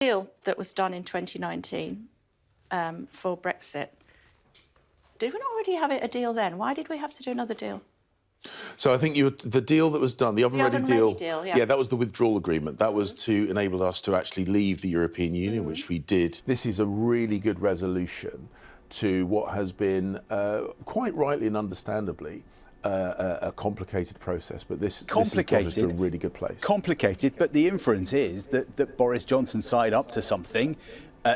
deal that was done in 2019 for Brexit, did we not already have a deal then? Why did we have to do another deal? So I think the deal that was done, the oven-ready deal, yeah, that was the withdrawal agreement. That was to enable us to actually leave the European Union, which we did. This is a really good resolution to what has been, quite rightly and understandably, a complicated process, but this has got us to a really good place. Complicated, but the inference is that Boris Johnson signed up to something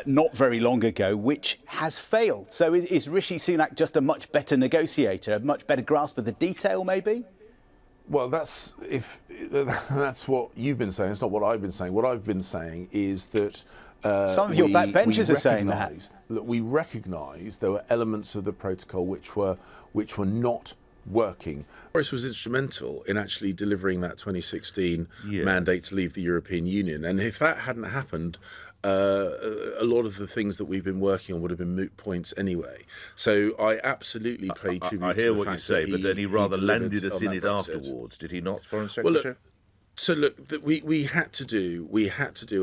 not very long ago, which has failed. So is Rishi Sunak just a much better negotiator, a much better grasp of the detail, maybe? Well, that's what you've been saying. It's not what I've been saying. What I've been saying is that some of your backbenchers are saying that. We recognise there were elements of the protocol which were not working. Boris was instrumental in actually delivering that 2016 mandate to leave the European Union, and if that hadn't happened, a lot of the things that we've been working on would have been moot points anyway. So I absolutely pay tribute to the fact that I hear what you say, but then he rather landed us in it afterwards, did he not, Foreign Secretary? Well, look, so look, we had to do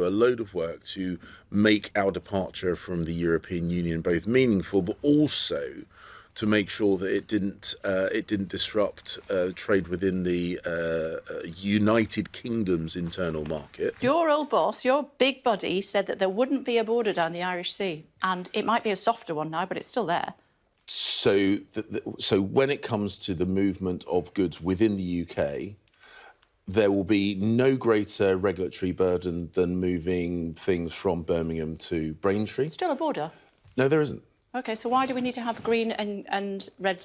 a load of work to make our departure from the European Union both meaningful, but also to make sure that it didn't disrupt trade within the United Kingdom's internal market. Your old boss, your big buddy, said that there wouldn't be a border down the Irish Sea, and it might be a softer one now, but it's still there. So, so when it comes to the movement of goods within the UK, there will be no greater regulatory burden than moving things from Birmingham to Braintree. Still a border? No, there isn't. OK, so why do we need to have green and red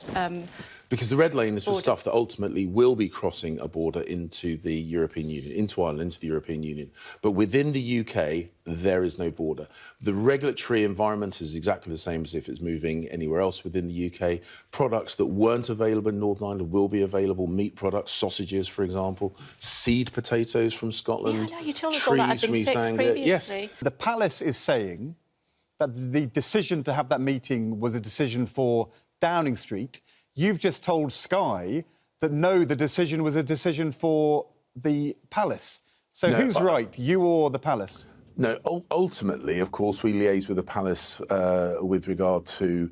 Because the red lane is for stuff that ultimately will be crossing a border into the European Union, into Ireland, into the European Union. But within the UK, there is no border. The regulatory environment is exactly the same as if it's moving anywhere else within the UK. Products that weren't available in Northern Ireland will be available. Meat products, sausages, for example, seed potatoes from Scotland, yeah, I know, you told us all that had been fixed previously. Yes. The Palace is saying that the decision to have that meeting was a decision for Downing Street. You've just told Sky that no, the decision was a decision for the Palace. So who's right, you or the Palace? No, ultimately, of course, we liaise with the Palace with regard to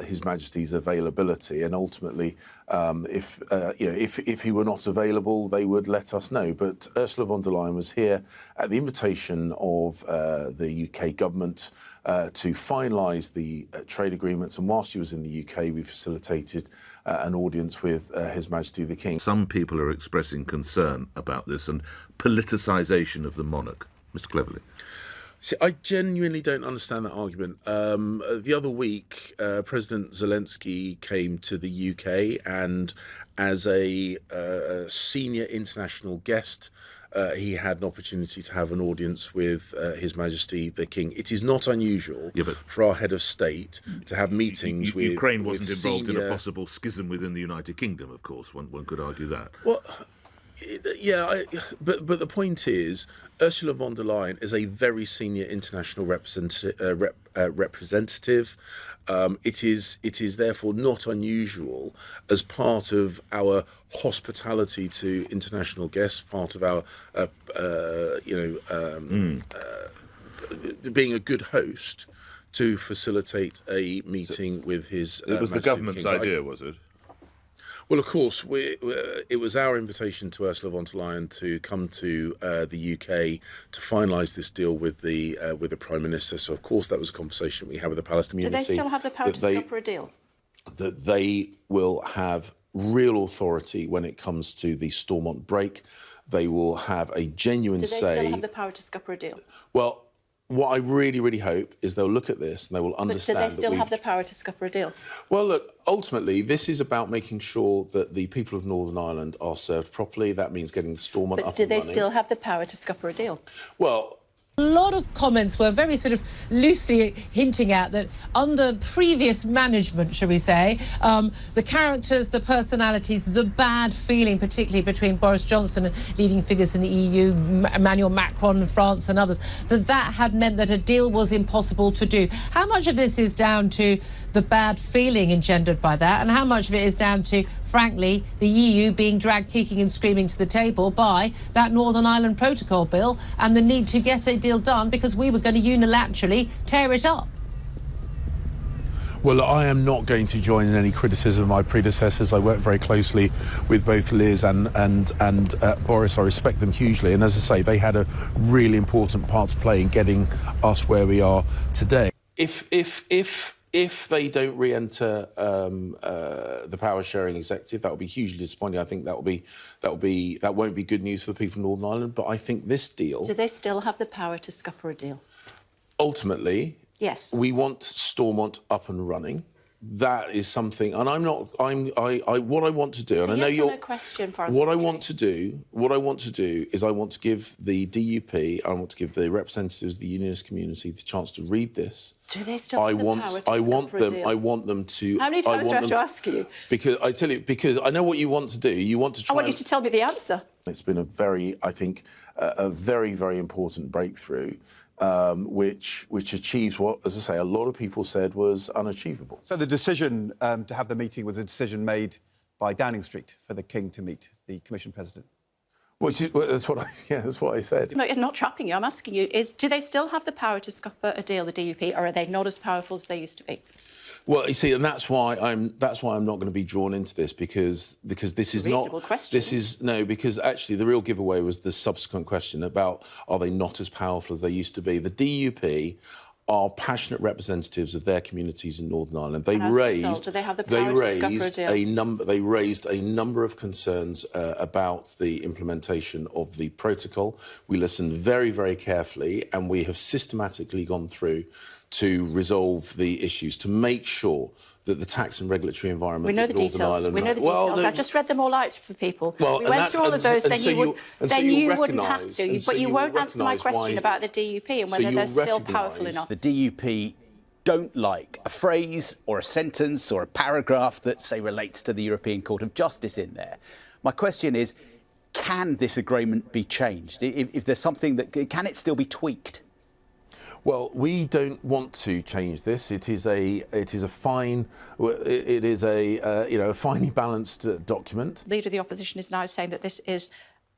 His Majesty's availability, and ultimately, if he were not available, they would let us know. But Ursula von der Leyen was here at the invitation of the UK government to finalise the trade agreements, and whilst she was in the UK, we facilitated an audience with His Majesty the King. Some people are expressing concern about this and politicisation of the monarch. Mr. Cleverly. See, I genuinely don't understand that argument. The other week, President Zelensky came to the UK, and as a senior international guest, he had an opportunity to have an audience with His Majesty the King. It is not unusual for our head of state to have meetings with Ukraine wasn't with involved senior... in a possible schism within the United Kingdom, of course. One could argue that. Well, yeah, but the point is, Ursula von der Leyen is a very senior international representative. It is therefore not unusual as part of our hospitality to international guests, part of our being a good host, to facilitate a meeting with his. It was the government's idea, was it? Well, of course, it was our invitation to Ursula von der Leyen to come to the UK to finalise this deal with the Prime Minister. So, of course, that was a conversation we had with the Palace community. Do they still have the power to scupper a deal? That they will have real authority when it comes to the Stormont break. They will have a genuine say. Do they still have the power to scupper a deal? Well, what I really, really hope is they'll look at this and they will understand. But do they still have the power to scupper a deal? Well, look, ultimately, this is about making sure that the people of Northern Ireland are served properly. That means getting the Stormont up and running. But do they still have the power to scupper a deal? Well, a lot of comments were very sort of loosely hinting at that under previous management, shall we say, the characters, the personalities, the bad feeling, particularly between Boris Johnson and leading figures in the EU, Emmanuel Macron in France and others, that had meant that a deal was impossible to do. How much of this is down to the bad feeling engendered by that, and how much of it is down to, frankly, the EU being dragged kicking and screaming to the table by that Northern Ireland Protocol bill and the need to get a deal done because we were going to unilaterally tear it up? Well, I am not going to join in any criticism of my predecessors. I work very closely with both Liz and Boris. I respect them hugely. And as I say, they had a really important part to play in getting us where we are today. If they don't re-enter the power sharing executive, that will be hugely disappointing. I think that won't be good news for the people of Northern Ireland. But I think this deal. Do they still have the power to scupper a deal? Ultimately, yes. We want Stormont up and running. That is something, and what I want to do, and I know you're. Question for us. What I want to do is I want to give the DUP, I want to give the representatives of the unionist community the chance to read this. Do they still have the power to scupper a deal? I want them to. How many times do I have to ask you? Because I know what you want to do. You want to try. I want you to tell me the answer. It's been a very very important breakthrough. Which achieves what, as I say, a lot of people said was unachievable. So the decision to have the meeting was a decision made by Downing Street for the King to meet the Commission President? That's what I said. No, I'm not trapping you. I'm asking you, do they still have the power to scupper a deal, the DUP, or are they not as powerful as they used to be? Well, you see, and that's why I'm not going to be drawn into this because this is not. Question. This is because actually the real giveaway was the subsequent question about are they not as powerful as they used to be. The DUP are passionate representatives of their communities in Northern Ireland. They raised. Do they have the power to scupper a deal? They raised a number of concerns about the implementation of the protocol. We listened very, very carefully, and we have systematically gone through to resolve the issues, to make sure that the tax and regulatory environment. We know the details. We know the details. I've just read them all out for people. Well, we went through all of those. Then you wouldn't have to. But you won't answer my question about the DUP and whether they're still powerful enough. The DUP don't like a phrase or a sentence or a paragraph that, say, relates to the European Court of Justice in there. My question is, can this agreement be changed? If there's something can it still be tweaked? Well, we don't want to change this. It is a finely balanced document. The Leader of the Opposition is now saying that this is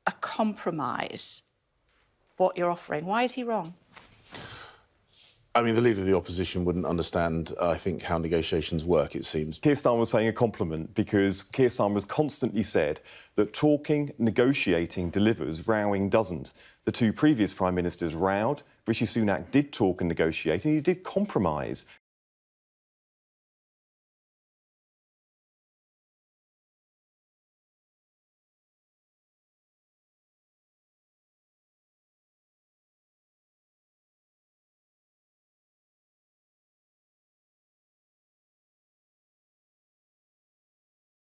a compromise, what you're offering. Why is he wrong? I mean, the Leader of the Opposition wouldn't understand, I think, how negotiations work, it seems. Keir Starmer was paying a compliment because Keir Starmer has constantly said that talking, negotiating delivers, rowing doesn't. The two previous Prime Ministers rowed. Rishi Sunak did talk and negotiate, and he did compromise